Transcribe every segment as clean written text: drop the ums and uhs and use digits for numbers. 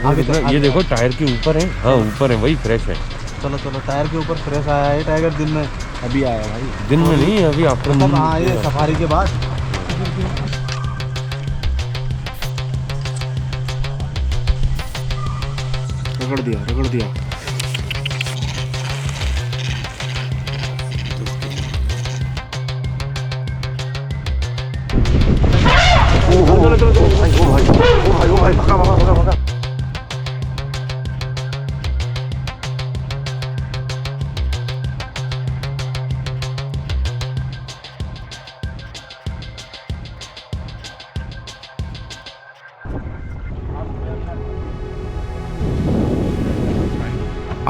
ये देखो टायर के ऊपर है। हाँ ऊपर है, वही फ्रेश है। चलो चलो, टायर के ऊपर फ्रेश आया है टाइगर। दिन में अभी आया भाई, दिन में नहीं, अभी आफ्टर मतलब हाँ ये सफारी के बाद। रगड़ दिया रगड़ दिया।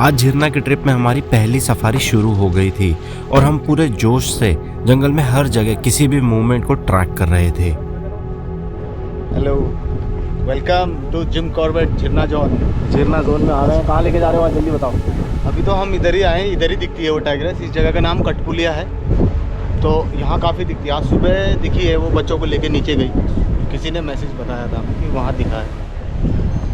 आज झिरना की ट्रिप में हमारी पहली सफारी शुरू हो गई थी और हम पूरे जोश से जंगल में हर जगह किसी भी मूवमेंट को ट्रैक कर रहे थे। Hello, welcome to Jim Corbett Jhirna zone. Jhirna zone में आ रहे हैं। कहाँ लेके जा रहे हो आज, जल्दी बताओ। अभी तो हम इधर ही आए हैं, इधर ही दिखती है वो टाइगर। इस जगह का नाम कटपुलिया है। तो यहाँ काफ़ी दिखती है। आज सुबह दिखी है, वो बच्चों को लेके नीचे गई। किसी ने मैसेज बताया था कि वहाँ दिखा है।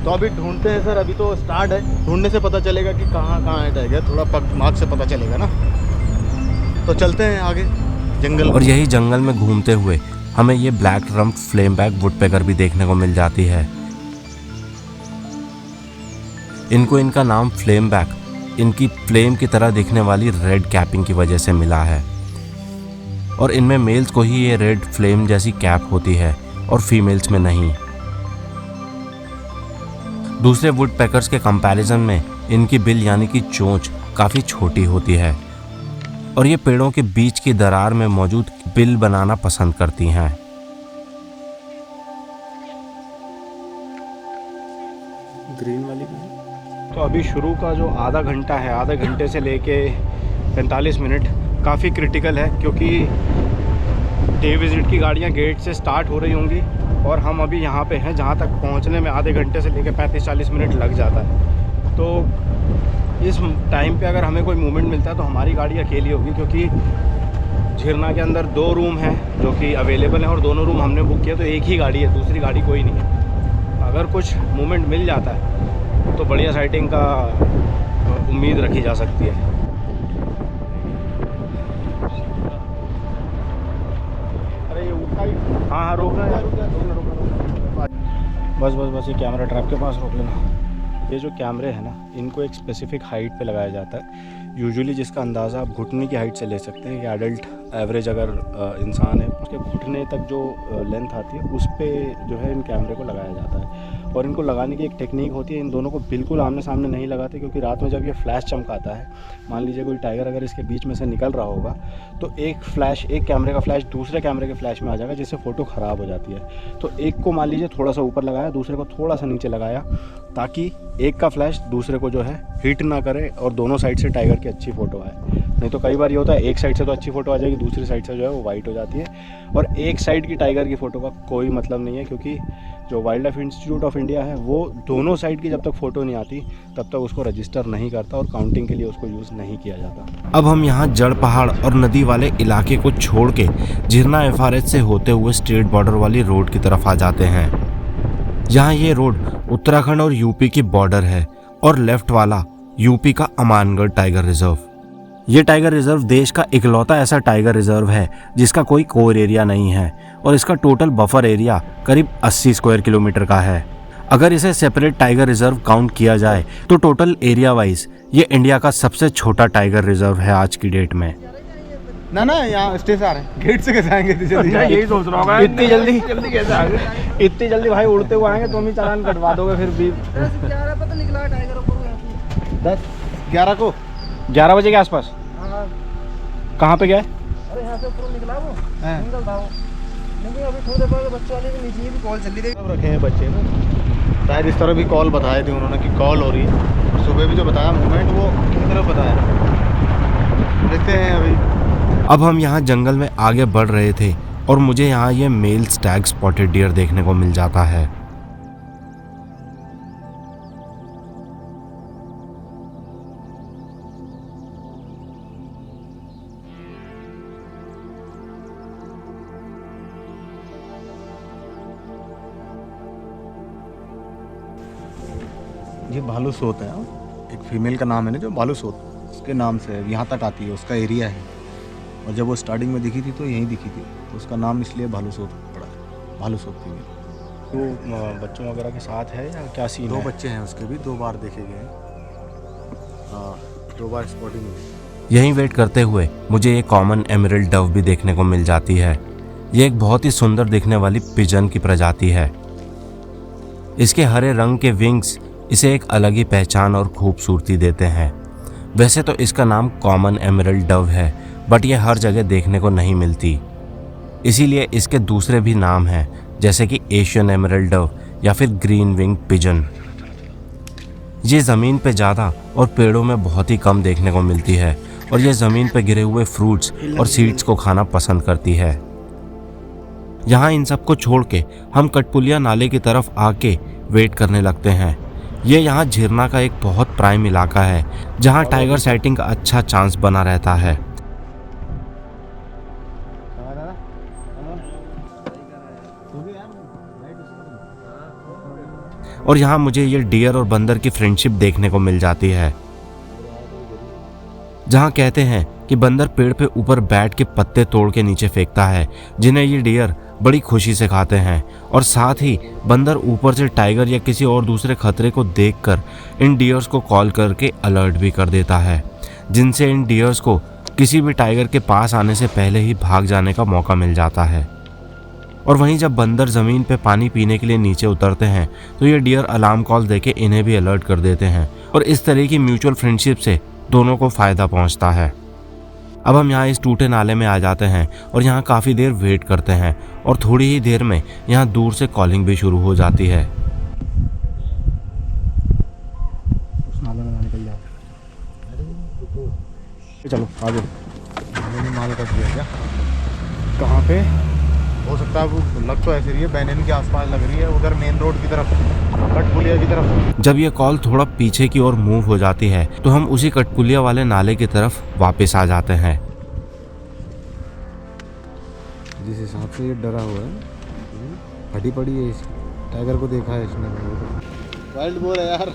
तो अभी ढूंढते हैं सर, अभी तो स्टार्ट है। ढूंढने से पता चलेगा कि कहाँ कहाँ है टाइगर, थोड़ा पग मार्ग से पता चलेगा ना। तो चलते हैं आगे जंगल। और यही जंगल में घूमते हुए हमें ये ब्लैक रम्प फ्लेमबैक वुडपेकर भी देखने को मिल जाती है। इनको इनका नाम फ्लेमबैक इनकी फ्लेम की तरह दिखने वाली रेड कैपिंग की वजह से मिला है। और इनमें मेल्स को ही ये रेड फ्लेम जैसी कैप होती है और फीमेल्स में नहीं। दूसरे वुडपेकर्स के कंपैरिजन में इनकी बिल यानी कि चोंच काफ़ी छोटी होती है और ये पेड़ों के बीच की दरार में मौजूद बिल बनाना पसंद करती हैं। ग्रीन वाली तो अभी शुरू का जो आधा घंटा है, आधे घंटे से लेके 45 मिनट काफ़ी क्रिटिकल है, क्योंकि डे विज़िट की गाड़ियाँ गेट से स्टार्ट हो रही होंगी और हम अभी यहाँ पे हैं जहाँ तक पहुँचने में आधे घंटे से लेकर 35-40 मिनट लग जाता है। तो इस टाइम पे अगर हमें कोई मूवमेंट मिलता है तो हमारी गाड़ी अकेली होगी, क्योंकि झिरना के अंदर 2 रूम हैं जो कि अवेलेबल हैं और दोनों रूम हमने बुक किया, तो एक ही गाड़ी है, दूसरी गाड़ी कोई नहीं है। अगर कुछ मूवमेंट मिल जाता है तो बढ़िया साइटिंग का उम्मीद रखी जा सकती है। हाँ हाँ रोकना यार, बस बस बस ये कैमरा ट्रैप के पास रोक लेना। ये जो कैमरे हैं ना, इनको एक स्पेसिफिक हाइट पे लगाया जाता है। यूजुअली जिसका अंदाज़ा आप घुटने की हाइट से ले सकते हैं कि एडल्ट एवरेज अगर इंसान है उसके घुटने तक जो लेंथ आती है उस पे जो है इन कैमरे को लगाया जाता है। और इनको लगाने की एक टेक्निक होती है। इन दोनों को बिल्कुल आमने सामने नहीं लगाते, क्योंकि रात में जब ये फ्लैश चमकाता है, मान लीजिए कोई टाइगर अगर इसके बीच में से निकल रहा होगा तो एक कैमरे का फ्लैश दूसरे कैमरे के फ्लैश में आ जाएगा, जिससे फ़ोटो ख़राब हो जाती है। तो एक को मान लीजिए थोड़ा सा ऊपर लगाया, दूसरे को थोड़ा सा नीचे लगाया, ताकि एक का फ्लैश दूसरे को जो है हिट ना करे और दोनों साइड से टाइगर की अच्छी फ़ोटो आए। नहीं तो कई बार ये होता है एक साइड से तो अच्छी फ़ोटो आ जाएगी, दूसरी साइड से जो है वो वाइट हो जाती है। और एक साइड की टाइगर की फ़ोटो का कोई मतलब नहीं है, क्योंकि जो wild life institute of India है वो दोनों साइड की जब तक फ़ोटो नहीं आती तब तक उसको रजिस्टर नहीं करता और काउंटिंग के लिए उसको यूज़ नहीं किया जाता। अब हम यहाँ जड़ पहाड़ और नदी वाले इलाके को छोड़ के झिरना एफआरएच से होते हुए स्टेट बॉर्डर वाली रोड की तरफ आ जाते हैं। यहाँ ये रोड उत्तराखंड और यूपी की बॉर्डर है और लेफ्ट वाला यूपी का अमानगढ़ टाइगर रिजर्व। ये टाइगर रिजर्व देश का इकलौता ऐसा टाइगर रिजर्व है जिसका कोई कोर एरिया नहीं है और इसका टोटल बफर एरिया करीब 80 स्क्वायर किलोमीटर का है। अगर इसे सेपरेट टाइगर रिजर्व काउंट किया जाए तो टोटल एरिया वाइज ये इंडिया का सबसे छोटा टाइगर रिजर्व है आज की डेट में। ना यहाँ स्टे से आ रहे हैं, गेट से कैसे आएंगे इतनी जल्दी? यही सोच रहा हूँ इतनी जल्दी कैसे आएंगे? इतनी जल्दी भाई उड़ते हुए आएंगे, तुम ही चालान कटवा दोगे फिर भी। 11 को 11 बजे के आसपास कहाँ पे गया? अरे यहाँ से ऊपर निकला वो निकल था वो, लेकिन अभी थोड़ी देर बाद बच्चे वाले के नीचे भी कॉल चली रही। सब रखे हैं बच्चे ना, शायद इस तरह भी कॉल बताए थे उन्होंने कि कॉल हो रही है। और सुबह भी जो बताया मूवमेंट वो किस तरह बताया, देखते हैं अभी। अब हम यहाँ जंगल में आगे बढ़ रहे थे और मुझे यहाँ ये मेल स्टैग स्पॉटेड डियर देखने को मिल जाता है। ये भालू सोत है, एक फीमेल का नाम है ना जो भालू सोत, उसके नाम से यहाँ तक आती है, उसका एरिया है। और जब वो स्टार्टिंग में दिखी थी तो यहीं दिखी थी, तो उसका नाम इसलिए भालू सोत पड़ा है, भालू सोत फीमेल। तो बच्चों वगैरह के साथ है या क्या सीन है? 2 बच्चे हैं उसके भी, 2 बार देखे गए हैं। 2 बार स्पॉटिंग हुई। यहीं वेट करते हुए मुझे एक कॉमन एमरल्ड डव भी देखने को मिल जाती है। ये एक बहुत ही सुंदर दिखने वाली पिजन की प्रजाति है। इसके हरे रंग के विंग्स इसे एक अलग ही पहचान और खूबसूरती देते हैं। वैसे तो इसका नाम कॉमन एमरल्ड डव है, बट ये हर जगह देखने को नहीं मिलती, इसीलिए इसके दूसरे भी नाम हैं, जैसे कि एशियन एमरल्ड डव या फिर ग्रीन विंग पिजन। ये ज़मीन पे ज़्यादा और पेड़ों में बहुत ही कम देखने को मिलती है और ये ज़मीन पे गिरे हुए फ्रूट्स और सीड्स को खाना पसंद करती है। यहाँ इन सबको छोड़ के हम कटपुलिया नाले की तरफ आके वेट करने लगते हैं। ये यहाँ झिरना का एक बहुत प्राइम इलाका है जहाँ टाइगर साइटिंग का अच्छा चांस बना रहता है। और यहाँ मुझे ये डियर और बंदर की फ्रेंडशिप देखने को मिल जाती है, जहाँ कहते हैं कि बंदर पेड़ पे ऊपर बैठ के पत्ते तोड़ के नीचे फेंकता है, जिन्हें ये डियर बड़ी खुशी से खाते हैं। और साथ ही बंदर ऊपर से टाइगर या किसी और दूसरे खतरे को देखकर इन डियर्स को कॉल करके अलर्ट भी कर देता है, जिनसे इन डियर्स को किसी भी टाइगर के पास आने से पहले ही भाग जाने का मौका मिल जाता है। और वहीं जब बंदर ज़मीन पे पानी पीने के लिए नीचे उतरते हैं तो ये डियर अलार्म कॉल देके इन्हें भी अलर्ट कर देते हैं और इस तरह की म्यूचुअल फ्रेंडशिप से दोनों को फ़ायदा पहुंचता है। अब हम यहाँ इस टूटे नाले में आ जाते हैं और यहाँ काफ़ी देर वेट करते हैं और थोड़ी ही देर में यहाँ दूर से कॉलिंग भी शुरू हो जाती है। उस नाले में निकल जाओ, चलो आगे। माल कर दिया क्या? कहाँ पे हो सकता है, वो लग तो ऐसे रही है बैनन के आसपास लग रही है, उधर मेन रोड की तरफ, कटपुलिया की तरफ। जब ये कॉल थोड़ा पीछे की ओर मूव हो जाती है तो हम उसी कटपुलिया वाले नाले की तरफ वापस आ जाते हैं। जिस हिसाब से ये डरा हुआ है, फटी पड़ी है, इस टाइगर को देखा है इसने। वाइल्ड बोल है यार।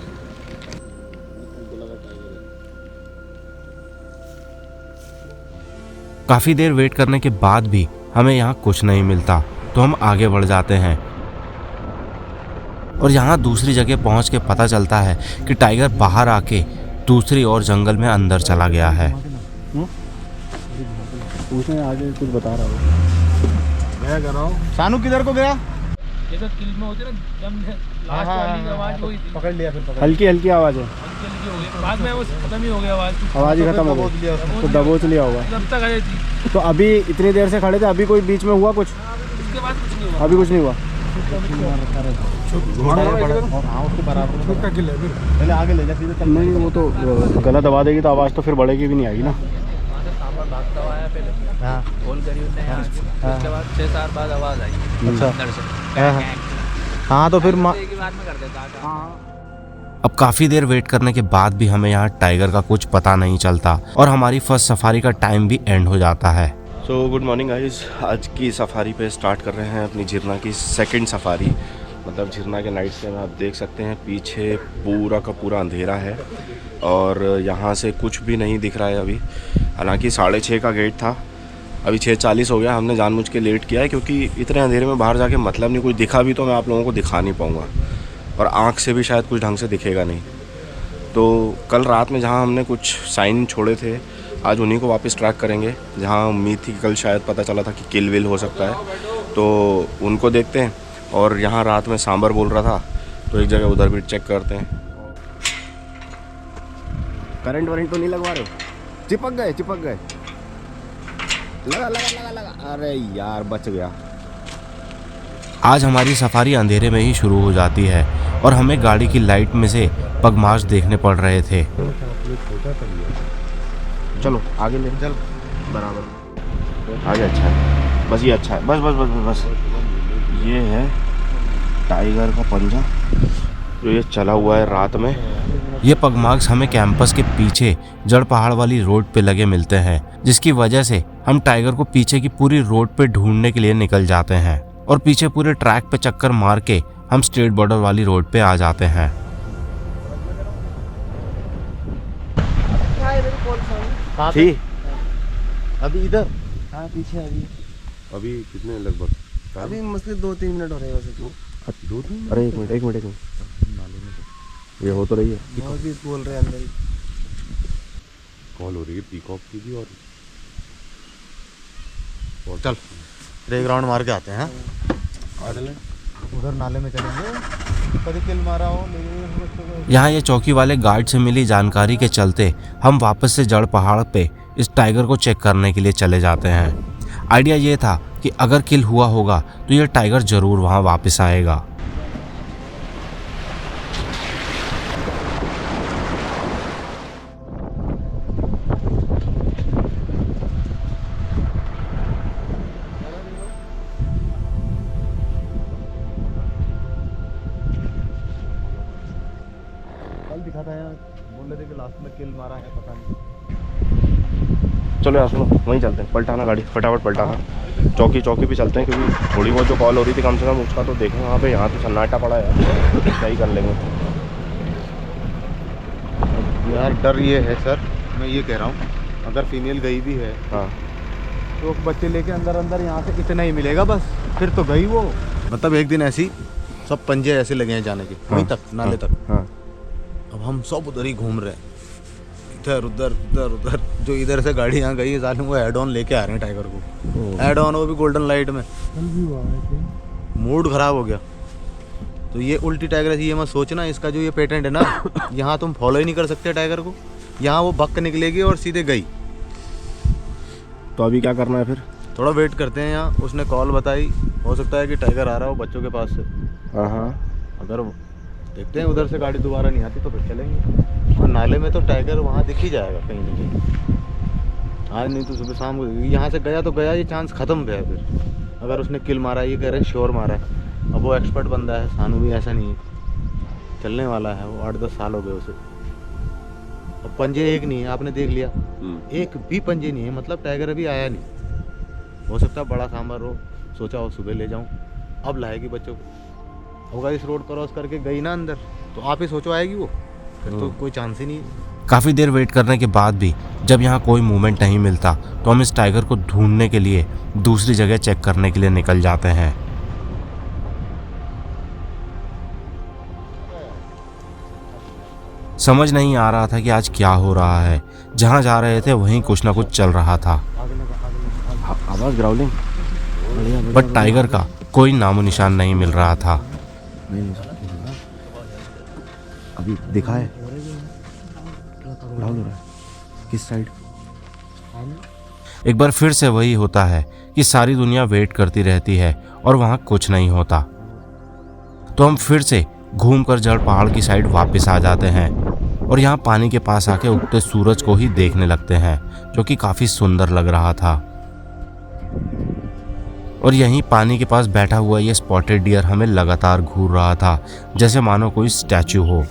काफ़ी देर वेट करने के बाद भी हमें यहाँ कुछ नहीं मिलता तो हम आगे बढ़ जाते हैं और यहाँ दूसरी जगह पहुँच के पता चलता है कि टाइगर बाहर आके दूसरी ओर जंगल में अंदर चला गया है। उसने आगे कुछ बता रहा है। मैं कर रहा हूँ। सानू किधर को गया? जैसे फिल्म में होती है ना, जब लास्ट वाली आवाज वही थी, पकड़ लिया, फिर पकड़ हल्की हल्की आवाज़ है, हल्की हो गई, बाद में वो खत्म ही हो गया आवाज आवाज़ ही खत्म हो गई, लिया उसने। तो दबोच लिया होगा। जब तक आई थी, तो अभी इतनी देर से खड़े थे, अभी कोई बीच में हुआ कुछ? उसके बाद कुछ नहीं हुआ। अभी कुछ नहीं हुआ। हाँ, उसके बराबर पहले आगे ले जा, सीधे चल। नहीं, वो तो गला दबा देगी तो आवाज़ तो फिर बढ़ेगी भी नहीं आएगी ना। सांबर भागता हुआ आया पहले, हाँ कॉल करी उसने यहाँ, उसके बाद 6 साल बाद आवाज आई अच्छा। अंदर से। हाँ, तो फिर एक ही बार में कर देता था। अब काफ़ी देर वेट करने के बाद भी हमें यहाँ टाइगर का कुछ पता नहीं चलता और हमारी फर्स्ट सफारी का टाइम भी एंड हो जाता है। सो गुड मॉर्निंग गाइस, आज की सफारी पे स्टार्ट कर रहे हैं अपनी झिरना की सेकंड सफारी। मतलब झिरना के नाइट स्काई में आप देख सकते हैं पीछे पूरा का पूरा अंधेरा है और यहाँ से कुछ भी नहीं दिख रहा है अभी। हालांकि 6:30 का गेट था, अभी 6:40 हो गया। हमने जानबूझ के लेट किया है क्योंकि इतने अंधेरे में बाहर जाके मतलब नहीं, कुछ दिखा भी तो मैं आप लोगों को दिखा नहीं पाऊँगा और आँख से भी शायद कुछ ढंग से दिखेगा नहीं। तो कल रात में जहाँ हमने कुछ साइन छोड़े थे, आज उन्हीं को वापस ट्रैक करेंगे। जहाँ उम्मीद थी कल शायद पता चला था कि किल विल हो सकता है, तो उनको देखते हैं। और यहाँ रात में सांबर बोल रहा था तो एक जगह उधर भी चेक करते हैं। करंट वरेंट तो नहीं लगवा रहे हो? चिपक गए। लगा। अरे यार, बच गया। आज हमारी सफारी अंधेरे में ही शुरू हो जाती है और हमें गाड़ी की लाइट में से पगमार्च देखने पड़ रहे थे। चलो आगे ले चल, बराबर आगे। अच्छा है, बस ये अच्छा है, बस ये है टाइगर का पंजा जो ये चला हुआ है रात में। ये पगमार्क्स हमें कैंपस के पीछे जड़ पहाड़ वाली रोड पे लगे मिलते हैं, जिसकी वजह से हम टाइगर को पीछे की पूरी रोड पे ढूंढने के लिए निकल जाते हैं और पीछे पूरे ट्रैक पे चक्कर मार के हम स्टेट बॉर्डर वाली रोड पे आ जाते हैं। कहाँ थी पे? अभी इधर हाँ पीछे अभी अभी कितने लगभग अभी मुश्किल 2-3 मिनट हो रहे हैं वैसे तो। अरे एक मिनट ये हो तो रही है वो भी बोल रहे हैं अंदर ही। कॉल हो रही है पीकॉक की भी और चल एक राउंड मार के आते हैं। उधर नाले में चलेंगे, कभी किल मारा हो लेकिन यहाँ ये चौकी वाले गार्ड से मिली जानकारी के चलते हम वापस से जड़ पहाड़ पे इस टाइगर को चेक करने के लिए चले जाते हैं। आइडिया ये था कि अगर किल हुआ होगा तो ये टाइगर ज़रूर वहाँ वापस आएगा। कल दिखा था यार, बोल रहे थे कि लास्ट में किल मारा है, पता नहीं। चलो यार सुनो वहीं चलते हैं, पलटाना गाड़ी फटाफट पलटाना, चौकी पे चलते हैं क्योंकि थोड़ी बहुत जो कॉल हो रही थी कम से कम उसका तो देखें वहाँ पे। यहाँ तो सन्नाटा पड़ा है यार, क्या ही कर लेंगे। यार डर ये है सर, मैं ये कह रहा हूँ अगर फीमेल गई भी है हाँ तो बच्चे लेके अंदर यहाँ से इतना ही मिलेगा बस, फिर तो गई वो। मतलब एक दिन ऐसी सब पंजे ऐसे लगे हैं जाने के वहीं तक, नाले तक। हाँ अब हम सब उधर ही घूम रहे हैं, इधर उधर जो इधर से गाड़ी यहाँ गई है साले वो एड ऑन लेके आ रहे हैं टाइगर को, एड ऑन वो भी गोल्डन लाइट में। मूड खराब हो गया। तो ये उल्टी टाइगर ये मत सोचना, इसका जो ये पेटेंट है ना यहाँ तुम फॉलो ही नहीं कर सकते टाइगर को, यहाँ वो बक निकलेगी और सीधे गई। तो अभी क्या करना है फिर? थोड़ा वेट करते हैं यहाँ, उसने कॉल बताई, हो सकता है कि टाइगर आ रहा हो बच्चों के पास से। हाँ हाँ अगर देखते हैं उधर से गाड़ी दोबारा नहीं आती तो फिर चलेंगे। और नाले में तो टाइगर वहाँ दिख ही जाएगा कहीं ना कहीं, आज नहीं तो सुबह शाम को। यहाँ से गया तो गया, ये चांस ख़त्म गया फिर। अगर उसने किल मारा है, ये कह रहे हैं श्योर मारा है। अब वो एक्सपर्ट बंदा है, सानू भी ऐसा नहीं है, चलने वाला है वो, 8-10 साल हो गए उसे। और पंजे एक नहीं है, आपने देख लिया, एक भी पंजे नहीं है, मतलब टाइगर अभी आया नहीं। हो सकता है बड़ा सांभर हो, सोचा हो सुबह ले जाऊँ, अब लाएगी बच्चों को। होगा इस रोड क्रॉस करके गई ना अंदर, तो आप ही सोचो आएगी वो, फिर तो कोई चांस ही नहीं है। काफ़ी देर वेट करने के बाद भी जब यहाँ कोई मूवमेंट नहीं मिलता तो हम इस टाइगर को ढूंढने के लिए दूसरी जगह चेक करने के लिए निकल जाते हैं। समझ नहीं आ रहा था कि आज क्या हो रहा है। जहाँ जा रहे थे वहीं कुछ ना कुछ चल रहा था, आवाज़ ग्राउलिंग, बट टाइगर का कोई नामो निशान नहीं मिल रहा था। अभी दिखा है ग्राउल हो रहा है किस साइड? एक बार फिर से वही होता है कि सारी दुनिया वेट करती रहती है और वहाँ कुछ नहीं होता। तो हम फिर से घूमकर जड़ पहाड़ की साइड वापस आ जाते हैं और यहाँ पानी के पास आके उगते सूरज को ही देखने लगते हैं, जो कि काफ़ी सुंदर लग रहा था। और यहीं पानी के पास बैठा हुआ ये स्पॉटेड डियर हमें लगातार घूर रहा था, जैसे मानो कोई स्टैचू हो।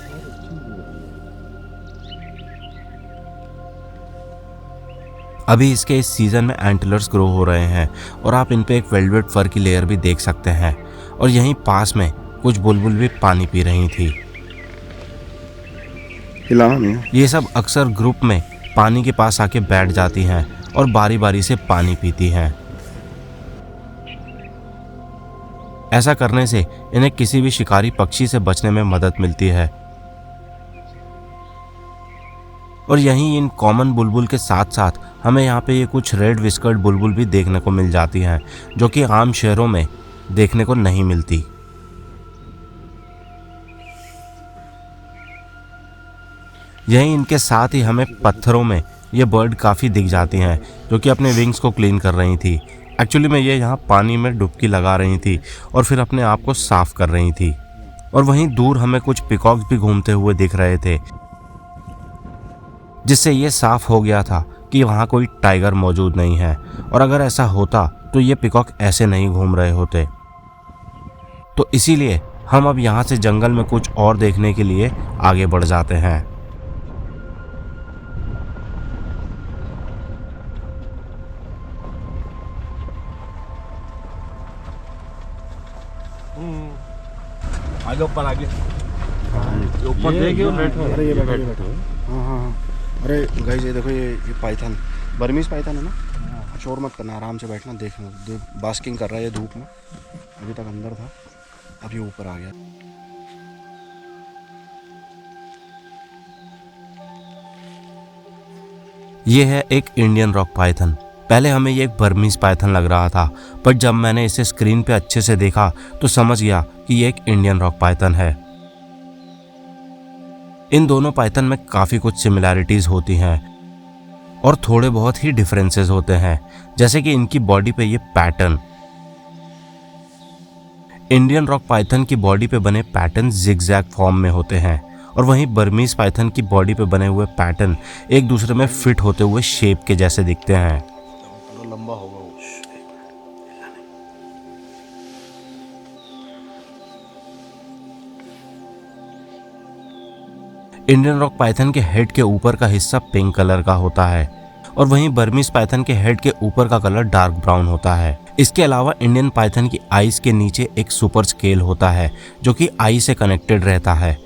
अभी इसके इस सीजन में एंटलर्स ग्रो हो रहे हैं और आप इन पे एक वेलवेट फर की लेयर भी देख सकते हैं। और यहीं पास में कुछ बुलबुल भी पानी पी रही थी। ये सब अक्सर ग्रुप में पानी के पास आके बैठ जाती हैं और बारी बारी से पानी पीती हैं। ऐसा करने से इन्हें किसी भी शिकारी पक्षी से बचने में मदद मिलती है। और यहीं इन कॉमन बुलबुल के साथ साथ हमें यहाँ पे ये कुछ रेड विस्कर्ड बुलबुल भी देखने को मिल जाती हैं, जो कि आम शहरों में देखने को नहीं मिलती। यहीं इनके साथ ही हमें पत्थरों में ये बर्ड काफ़ी दिख जाती हैं, जो कि अपने विंग्स को क्लीन कर रही थी। एक्चुअली में ये यहाँ पानी में डुबकी लगा रही थी और फिर अपने आप को साफ कर रही थी। और वहीं दूर हमें कुछ पिकॉक्स भी घूमते हुए दिख रहे थे, जिससे ये साफ हो गया था कि वहाँ कोई टाइगर मौजूद नहीं है। और अगर ऐसा होता तो ये पिकॉक ऐसे नहीं घूम रहे होते। तो इसीलिए हम अब यहाँ से जंगल में कुछ और देखने के लिए आगे बढ़ जाते हैं। आगे ऊपर आगे ऊपर देखिए बैठो, अरे ये बैठो हाँ हाँ हाँ, अरे गाइस ये देखो, ये पाइथन, बर्मीज पाइथन है ना। शोर मत करना, आराम से बैठना, देखना। बास्किंग कर रहा है ये धूप में, अभी तक अंदर था, अब ये ऊपर आ गया। ये है एक इंडियन रॉक पाइथन। पहले हमें ये एक बर्मीज पाइथन लग रहा था, पर जब मैंने इसे स्क्रीन पे अच्छे से देखा तो समझ गया कि ये एक इंडियन रॉक पाइथन है। इन दोनों पाइथन में काफ़ी कुछ सिमिलैरिटीज़ होती हैं और थोड़े बहुत ही डिफरेंसेस होते हैं, जैसे कि इनकी बॉडी पे ये पैटर्न। इंडियन रॉक पाइथन की बॉडी पे बने पैटर्न जिगजैग फॉर्म में होते हैं और वहीं बर्मीज पाइथन की बॉडी पे बने हुए पैटर्न एक दूसरे में फिट होते हुए शेप के जैसे दिखते हैं। लंबा होगा वो। इंडियन रॉक पाइथन के हेड के ऊपर का हिस्सा पिंक कलर का होता है और वहीं बर्मीज पाइथन के हेड के ऊपर का कलर डार्क ब्राउन होता है। इसके अलावा इंडियन पाइथन की आईज के नीचे एक सुपर स्केल होता है जो कि आई से कनेक्टेड रहता है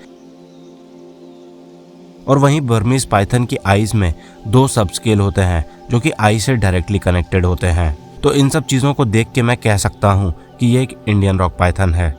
और वहीं बर्मीज पाइथन की आईज में 2 सब स्केल होते हैं जो कि आई से डायरेक्टली कनेक्टेड होते हैं। तो इन सब चीज़ों को देख के मैं कह सकता हूँ कि ये एक इंडियन रॉक पाइथन है।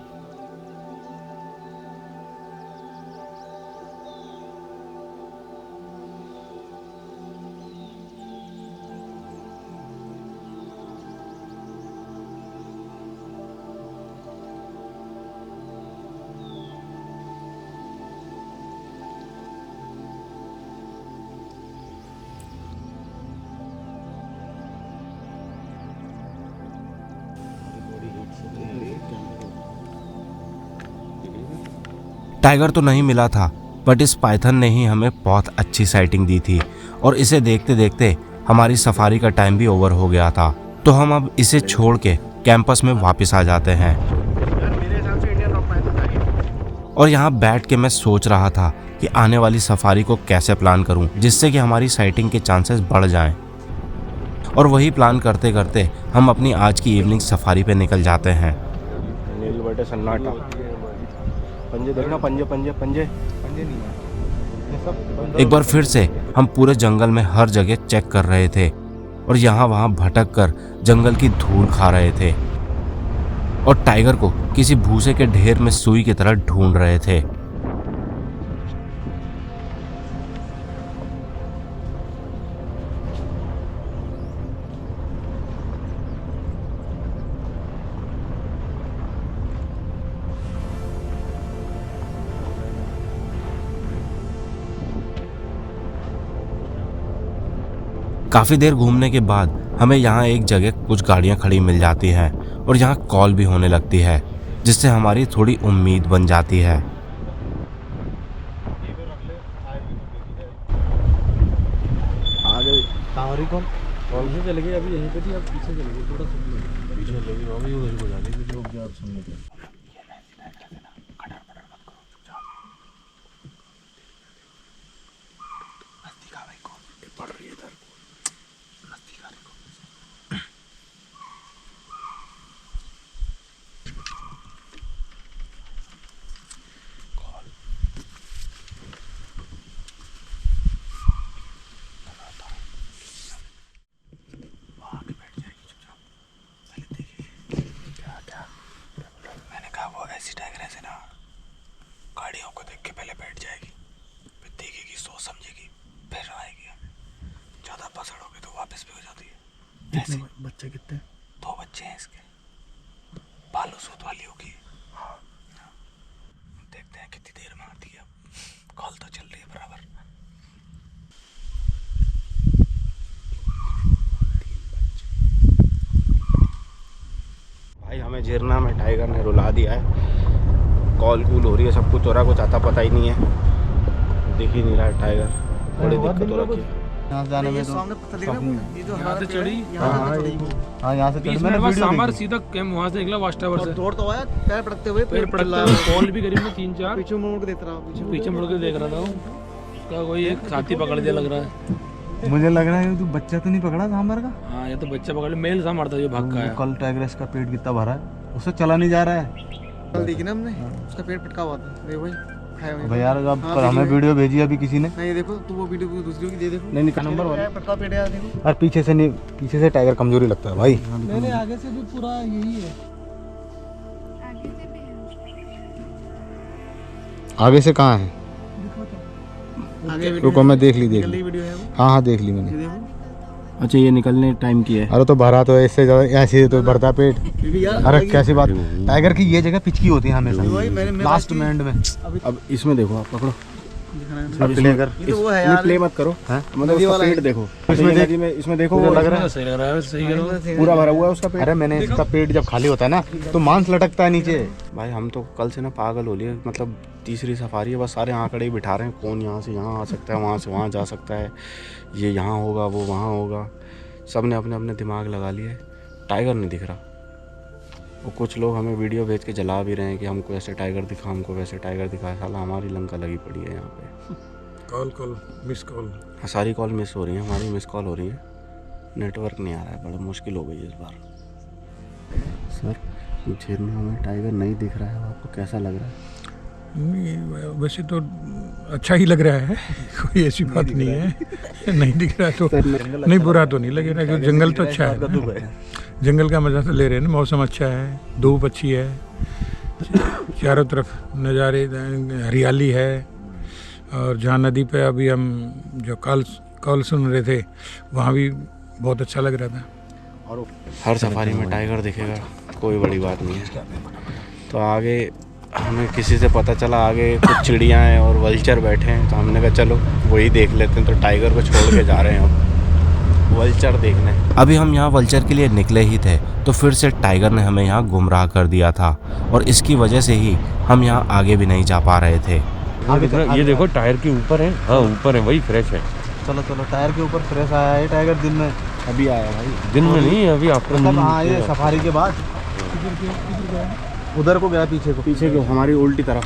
टाइगर तो नहीं मिला था, बट इस पाइथन ने ही हमें बहुत अच्छी साइटिंग दी थी और इसे देखते देखते हमारी सफारी का टाइम भी ओवर हो गया था। तो हम अब इसे छोड़ के कैंपस में वापस आ जाते हैं। और यहाँ बैठ के मैं सोच रहा था कि आने वाली सफारी को कैसे प्लान करूँ जिससे कि हमारी साइटिंग के चांसेस बढ़ जाएं। और वही प्लान करते करते हम अपनी आज की इवनिंग सफारी पे निकल जाते हैं। नील बटे सन्नाटा, पंजे देखना, पंजे पंजे पंजे पंजे नहीं है ये सब। एक बार फिर से हम पूरे जंगल में हर जगह चेक कर रहे थे और यहाँ वहाँ भटक कर जंगल की धूल खा रहे थे और टाइगर को किसी भूसे के ढेर में सुई की तरह ढूंढ रहे थे। काफ़ी देर घूमने के बाद हमें यहाँ एक जगह कुछ गाड़ियाँ खड़ी मिल जाती हैं और यहाँ कॉल भी होने लगती है जिससे हमारी थोड़ी उम्मीद बन जाती है। आगे कांवरी कौन पीछे चले गए, अभी यहीं पे थी, अब पीछे चले गए, थोड़ा सा पीछे ले गई अभी उधर को जाने के लोग क्या सुनने के। बच्चे कितने? 2 बच्चे हैं इसके, बालू सूत वाली होगी। देखते हैं कितनी देर में आती है। कॉल तो चल रही है बराबर। भाई हमें झिरना में टाइगर ने रुला दिया है। कॉल कूल हो रही है, सब कुछ हो रहा है, कुछ आता पता ही नहीं है, दिख ही नहीं रहा है टाइगर। बड़ी दिक्कत हो रखी है यहाँ जाने में। तो सामने पत्थर दिख रहा है, ये जो यहाँ से चढ़ी, हाँ यहाँ से 20 मिनट बाद सांबर सीधा कैम वहाँ से निकला वाच टावर से। दौड़ तो आया, पैर पटकते हुए, पैर पटकते हुए कॉल भी करी मैं 3-4, पीछे मुड़ के देख रहा हूँ, पीछे मुड़ के देख रहा था। उसका कोई एक साथी पकड़ दिया लग रहा है। मुझे लग रहा है तू बच्चा तो नहीं पकड़ा सांबर का। हाँ ये तो बच्चा पकड़ लिया, मेल सांबर था जो भाग का आया। कल टाइग्रेस का पेट कितना भरा है, उससे चला नहीं जा रहा है। कल देखी ना हमने, उसका पेट पटका हुआ था, देख भाई खाए हुए भाई यार अब हाँ, हमें वीडियो भेजी अभी किसी ने। नहीं देखो तू वो वीडियो दूसरी की दे देखो नहीं निकाल नंबर वाला। पटका पेट यार देखो। और पीछे से नहीं, पीछे से टाइगर कमजोरी लगता है भाई। मेरे आगे से भी पूरा यही है। आगे से कहाँ है? आगे रुको मैं देख ली वीडियो है वो। हाँ देख ली मैंने। ये देखो अच्छा ये निकलने टाइम की है। अरे तो भरा तो इससे ज्यादा ऐसे तो भरता पेट। क्योंकि यार अरे कैसी बात, टाइगर की ये जगह पिचकी होती है हमेशा वही मैंने लास्ट में, एंड में। अब इसमें देखो, आप पकड़ो, अब प्ले कर। ये तो वो है यार। प्ले मत करो, मतलब उसका पेट देखो, इसमें देखो मुझे वो लग रहा है सही लग रहा है, सही करो। पूरा भरा हुआ है उसका पेट। अरे मैंने इसका पेट जब खाली होता है ना तो मांस लटकता है नीचे। भाई हम तो कल से ना पागल हो लिए, मतलब तीसरी सफारी है, बस सारे आंकड़े ही बिठा रहे हैं, कौन यहाँ से यहाँ आ सकता है, वहाँ से वहाँ जा सकता है, ये यहाँ होगा वो वहाँ होगा, सब ने अपने अपने दिमाग लगा लिए। टाइगर नहीं दिख रहा। और कुछ लोग हमें वीडियो भेज के जला भी रहे हैं कि हमको ऐसे टाइगर दिखा, हमको वैसे टाइगर दिखा। साला हमारी लंका लगी पड़ी है यहाँ पे। Call miss call. हाँ, सारी कॉल मिस हो रही है, हमारी मिस कॉल हो रही है, नेटवर्क नहीं आ रहा है, बड़ा मुश्किल हो गई इस बार। सर झीरना में टाइगर नहीं दिख रहा है, आपको कैसा लग रहा है? नहीं वैसे तो अच्छा ही लग रहा है, कोई ऐसी बात नहीं है। नहीं दिख रहा तो नहीं, बुरा तो नहीं लग रहा, क्योंकि जंगल तो अच्छा है, जंगल का मज़ा तो ले रहे हैं ना। मौसम अच्छा है, धूप अच्छी है, चारों तरफ नज़ारे, हरियाली है। और जहाँ नदी पे अभी हम जो कॉल सुन रहे थे, वहाँ भी बहुत अच्छा लग रहा था। और हर सफारी में टाइगर दिखेगा, कोई बड़ी बात नहीं है। तो आगे हमें किसी से पता चला आगे कुछ चिड़ियाँ हैं और वल्चर बैठे हैं, तो हमने कहा चलो वही देख लेते हैं। तो टाइगर को छोड़ के जा रहे हैं अब वल्चर देखने। अभी हम यहाँ वल्चर के लिए निकले ही थे तो फिर से टाइगर ने हमें यहाँ गुमराह कर दिया था, और इसकी वजह से ही हम यहाँ आगे भी नहीं जा पा रहे थे। ये देखो टायर के ऊपर है। हाँ ऊपर है, वही फ्रेश है। चलो चलो, टायर के ऊपर फ्रेश आया है टाइगर। दिन में अभी आया भाई, दिन में नहीं, अभी आफ्टर। मतलब हाँ, ये सफारी के बाद उधर को गया, पीछे को हमारी उल्टी तरफ।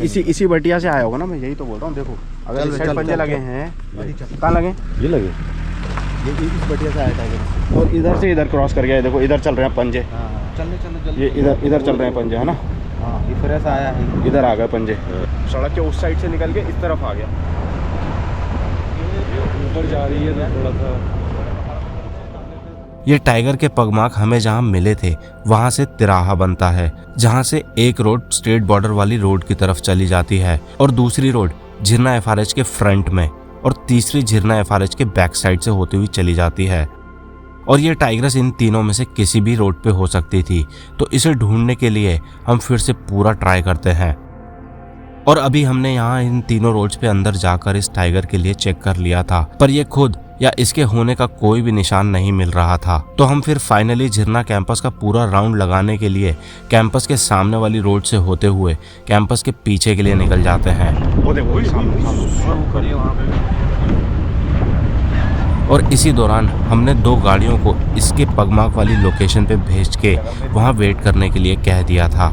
इसी बटिया से आया होगा ना, मैं यही तो बोल रहा हूँ। देखो अगर इस साइड पंजे लगे हैं, कहाँ लगे? ये लगे, ये इस बटिया से आया टाइगर। और इधर से इधर क्रॉस कर गया है, देखो इधर चल रहे हैं पंजे। चलने ये इधर चल रहे हैं पंजे, है ना? हाँ, ये फ्रेश आया है, इधर आ गए पंजे। सड़क के उस साइड से निकल के इस तरफ आ गया। ऊपर जा रही है तो थोड़ा सा। ये टाइगर के पगमार्क हमें जहाँ मिले थे वहाँ से तिराहा बनता है, जहाँ से एक रोड स्टेट बॉर्डर वाली रोड की तरफ चली जाती है, और दूसरी रोड झिरना एफआरएच के फ्रंट में, और तीसरी झिरना एफआरएच के बैक साइड से होती हुई चली जाती है। और ये टाइग्रेस इन तीनों में से किसी भी रोड पे हो सकती थी, तो इसे ढूंढने के लिए हम फिर से पूरा ट्राई करते हैं। और अभी हमने यहाँ इन तीनों रोड्स पे अंदर जाकर इस टाइगर के लिए चेक कर लिया था, पर ये खुद या इसके होने का कोई भी निशान नहीं मिल रहा था। तो हम फिर फाइनली झिरना कैंपस का पूरा राउंड लगाने के लिए कैंपस के सामने वाली रोड से होते हुए कैंपस के पीछे के लिए निकल जाते हैं। और इसी दौरान हमने 2 गाड़ियों को इसके पगमार्क वाली लोकेशन पे भेज के वहाँ वेट करने के लिए कह दिया था।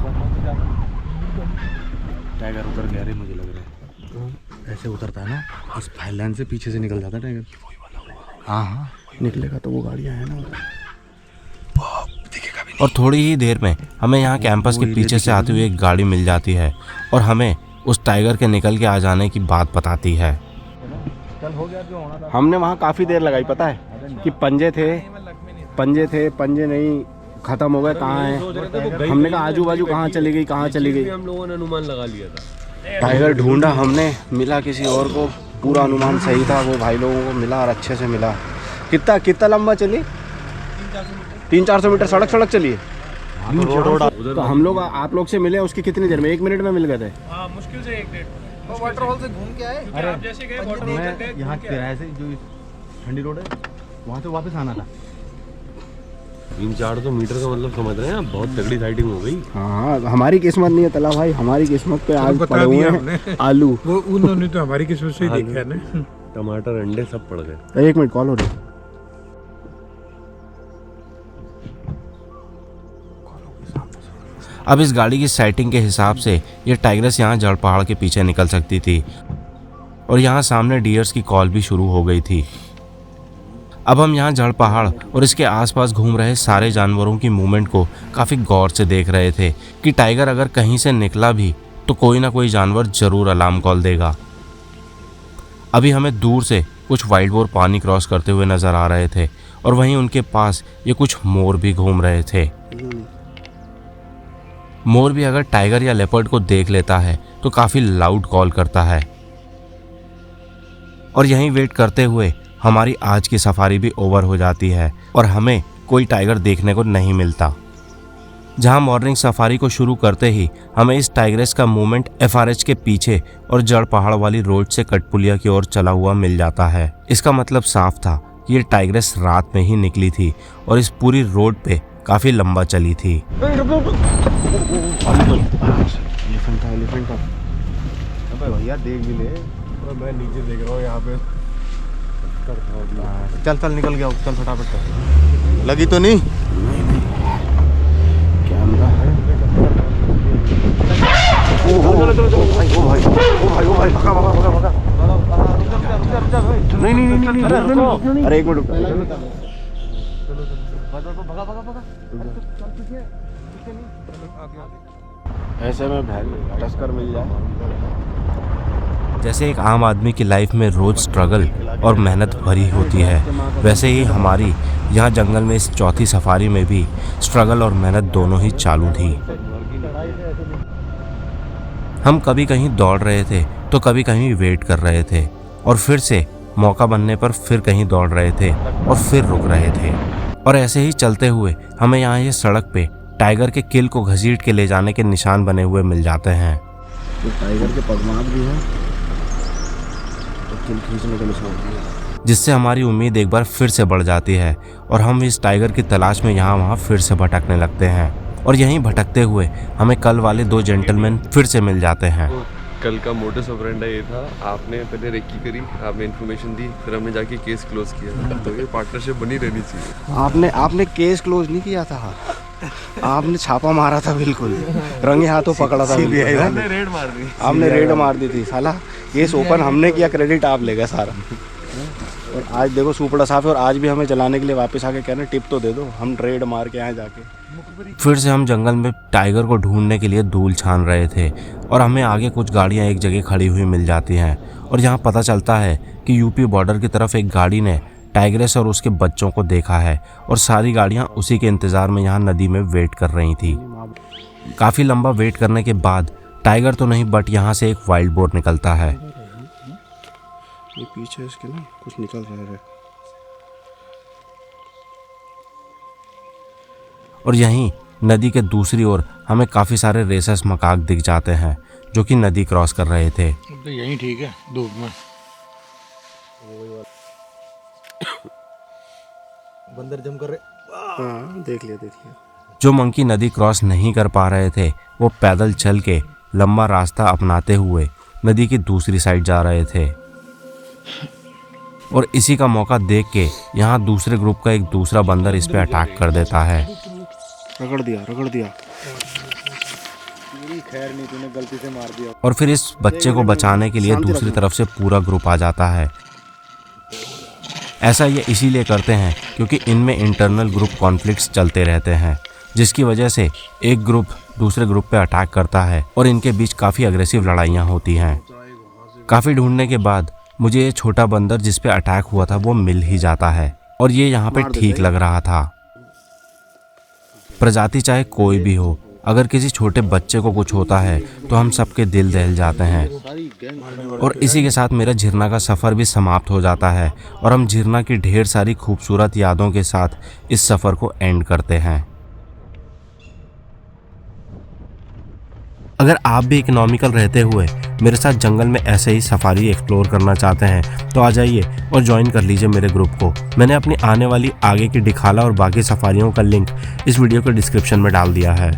टाइगर उधर गया रे, मुझे लग रहा है ऐसे उतरता है ना, उस फाइल से पीछे से निकल जाता है टाइगर। हाँ, निकलेगा तो वो गाड़ियाँ हैं ना। और थोड़ी ही देर में हमें यहाँ कैंपस के पीछे से आती हुई एक गाड़ी मिल जाती है, और हमें उस टाइगर के निकल के आ जाने की बात बताती है। हमने वहाँ काफ़ी देर लगाई, पता है कि पंजे नहीं ख़त्म हो गए, कहाँ हैं? हमने कहा आजू बाजू कहाँ चली गई, हम लोगों ने अनुमान लगा लिया था। टाइगर ढूंढा हमने, मिला किसी और को, पूरा अनुमान सही था, वो भाई लोगों को मिला और अच्छे से मिला। कितना लंबा चली? 300-400 मीटर सड़क चली है। तो हम लोग आप लोग से मिले उसकी कितनी देर में? 1 मिनट में मिल गए थे। मुश्किल से 1-1.5। वाटर हॉल से घूम के आए। अरे आप जैसे गए वाटर हॉल तक गए, यहाँ किराए से जो ठंडी रोड है वहाँ से वापस आना था। 300-400 मीटर का मतलब समझ रहे हैं आप, बहुत तगड़ी साइटिंग हो गई। हाँ, हमारी किस्मत नहीं है तला भाई, हमारी किस्मत पे आज बता पड़े हुए दिया हैं आलू। वो उन्होंने तो हमारी किस्मत से ही देखा है ना। टमाटर अंडे सब पड़ गए। 1 मिनट, कॉल हो रही। अब इस गाड़ी की साइटिंग के हिसाब से ये टाइग्रेस यहाँ जड़ पहाड़ के पीछे निकल सकती थी, और यहाँ सामने डियर्स की कॉल भी शुरू हो गई थी। अब हम यहाँ जड़ पहाड़ और इसके आसपास घूम रहे सारे जानवरों की मूवमेंट को काफ़ी गौर से देख रहे थे कि टाइगर अगर कहीं से निकला भी तो कोई ना कोई जानवर जरूर अलार्म कॉल देगा। अभी हमें दूर से कुछ वाइल्ड बोर पानी क्रॉस करते हुए नजर आ रहे थे और वहीं उनके पास ये कुछ मोर भी घूम रहे थे। मोर भी अगर टाइगर या लेपर्ड को देख लेता है तो काफी लाउड कॉल करता है। और यहीं वेट करते हुए हमारी आज की सफारी भी ओवर हो जाती है और हमें कोई टाइगर देखने को नहीं मिलता। जहां मॉर्निंग सफारी को शुरू करते ही हमें इस टाइग्रेस का मूवमेंट एफआरएच के पीछे और जड़ पहाड़ वाली रोड से कठपुलिया की ओर चला हुआ मिल जाता है। इसका मतलब साफ था कि ये टाइग्रेस रात में ही निकली थी और इस पूरी रोड पे काफी लंबा चली थी। एलिफेंट भैया देख भी ले, मैं नीचे देख रहा हूँ यहाँ पे। चल चल निकल गया, चल फटाफट चल। लगी तो नहीं? कैमरा है। ओ भाई भगा। नहीं, अरे एक मिनट ऐसे में टस्कर मिल जाए। जैसे एक आम आदमी की लाइफ में रोज स्ट्रगल और मेहनत भरी होती है, वैसे ही हमारी यहाँ जंगल में इस चौथी सफारी में भी स्ट्रगल और मेहनत दोनों ही चालू थी। हम कभी कहीं दौड़ रहे थे तो कभी कहीं वेट कर रहे थे और फिर से मौका बनने पर फिर कहीं दौड़ रहे थे और फिर रुक रहे थे। और ऐसे ही चलते हुए हमें यहाँ ये सड़क पे टाइगर के किल को घसीट के ले जाने के निशान बने हुए मिल जाते हैं। तो टाइगर के पगमार्क भी हैं और किल खींचने के निशान भी हैं, जिससे हमारी उम्मीद एक बार फिर से बढ़ जाती है और हम इस टाइगर की तलाश में यहाँ वहाँ फिर से भटकने लगते हैं। और यहीं भटकते हुए हमें कल वाले दो जेंटलमैन फिर से मिल जाते हैं। कल का मोटस ऑपरेंडा ये था, आपने पहले रेकी करी, आपने इन्फॉर्मेशन दी, फिर हमने जाके केस क्लोज किया। तो ये पार्टनरशिप बनी रहनी चाहिए। आपने केस क्लोज नहीं किया था, आपने छापा मारा था, बिल्कुल रंगे हाथों पकड़ा था। हमने रेड मार दी। आपने रेड मार दी थी, साला केस ओपन हमने किया, क्रेडिट आप ले गए सारा। और आज देखो सूपड़ा साफ है और आज भी हमें जलाने के लिए वापस आके कह रहे हैं टिप तो दे दो, हम रेड मार के आए जाके। फिर से हम जंगल में टाइगर को ढूंढने के लिए धूल छान रहे थे और हमें आगे कुछ गाड़ियां एक जगह खड़ी हुई मिल जाती हैं और यहाँ पता चलता है कि यूपी बॉर्डर की तरफ एक गाड़ी ने टाइग्रेस और उसके बच्चों को देखा है और सारी गाड़ियां उसी के इंतज़ार में यहाँ नदी में वेट कर रही थी। काफ़ी लंबा वेट करने के बाद टाइगर तो नहीं बट यहाँ से एक वाइल्ड बोर निकलता है। ये पीछे इसके ना कुछ निकल रहा है और यहीं नदी के दूसरी ओर हमें काफ़ी सारे रेसर्स मकाक दिख जाते हैं जो कि नदी क्रॉस कर रहे थे। तो यहीं ठीक है, धूप में बंदर जम कर रहे। हाँ देख लिया। जो मंकी नदी क्रॉस नहीं कर पा रहे थे वो पैदल चल के लंबा रास्ता अपनाते हुए नदी की दूसरी साइड जा रहे थे। और इसी का मौका देख के यहाँ दूसरे ग्रुप का एक दूसरा बंदर इस पे अटैक कर देता है। रगड़ दिया। खैर नहीं, तूने गलती से मार दिया। और फिर इस बच्चे को बचाने के लिए दूसरी तरफ से पूरा ग्रुप आ जाता है। ऐसा ये इसीलिए करते हैं क्योंकि इनमें इंटरनल ग्रुप कॉन्फ्लिक्ट्स चलते रहते हैं, जिसकी वजह से एक ग्रुप दूसरे ग्रुप पे अटैक करता है और इनके बीच काफ़ी अग्रेसिव लड़ाइयाँ होती हैं। काफ़ी ढूंढने के बाद मुझे ये छोटा बंदर जिस पे अटैक हुआ था वो मिल ही जाता है और ये यहाँ पे ठीक लग रहा था। प्रजाति चाहे कोई भी हो, अगर किसी छोटे बच्चे को कुछ होता है तो हम सबके दिल दहल जाते हैं। और इसी के साथ मेरा झिरना का सफ़र भी समाप्त हो जाता है और हम झिरना की ढेर सारी खूबसूरत यादों के साथ इस सफ़र को एंड करते हैं। अगर आप भी इकोनॉमिकल रहते हुए मेरे साथ जंगल में ऐसे ही सफारी एक्सप्लोर करना चाहते हैं तो आ जाइए और ज्वाइन कर लीजिए मेरे ग्रुप को। मैंने अपनी आने वाली आगे की डिखाला और बाकी सफारियों का लिंक इस वीडियो के डिस्क्रिप्शन में डाल दिया है।